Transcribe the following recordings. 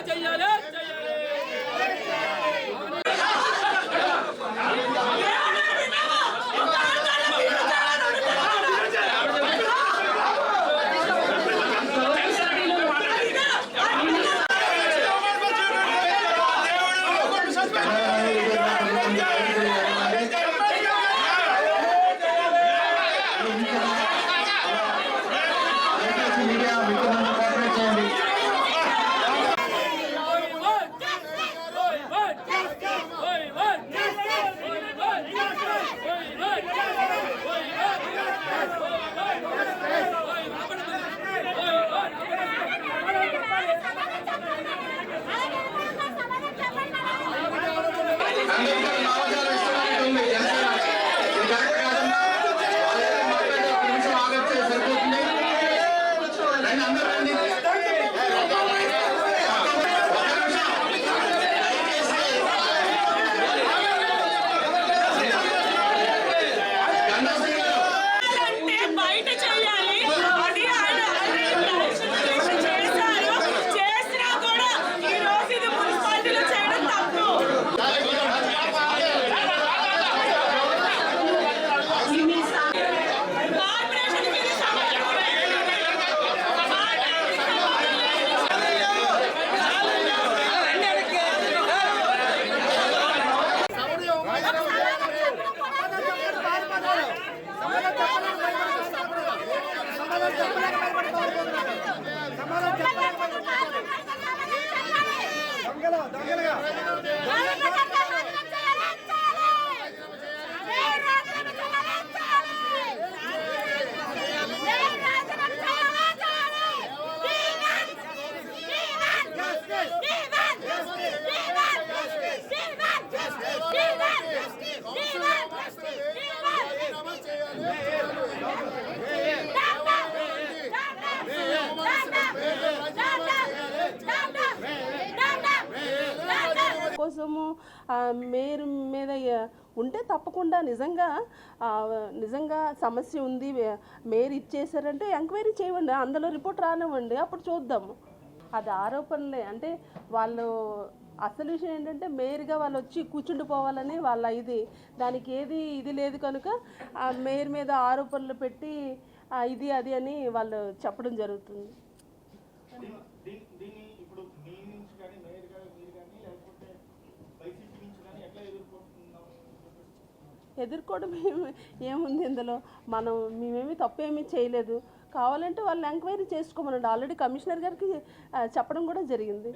చెయ్యాలి కోసము మేయర్ మీద ఉంటే తప్పకుండా నిజంగా సమస్య ఉంది, మేయర్ ఇచ్చేసారంటే ఎంక్వైరీ చేయండి, అందులో రిపోర్ట్ రానివ్వండి, అప్పుడు చూద్దాము. అది ఆరోపణలే. అంటే వాళ్ళు అసలు విషయం ఏంటంటే మేయర్గా వాళ్ళు వచ్చి కూర్చుండిపోవాలని వాళ్ళ దానికి ఇది లేదు కనుక ఆ మేయర్ మీద ఆరోపణలు పెట్టి ఇది అది అని వాళ్ళు చెప్పడం జరుగుతుంది. ఎదుర్కోవడం ఏముంది ఇందులో, మేమేమి తప్పేమీ చేయలేదు. కావాలంటే వాళ్ళు ఎంక్వైరీ చేసుకోమనండి. ఆల్రెడీ కమిషనర్ గారికి చెప్పడం కూడా జరిగింది.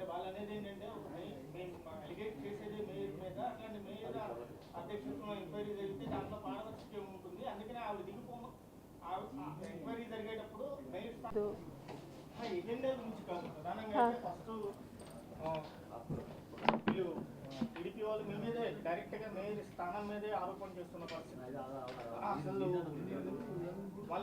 టీడీపీ వాళ్ళు మీ మీదే డైరెక్ట్ గా మేయర్ స్థానం మీదే ఆరోపణ చేస్తున్న పరిస్థితి. అసలు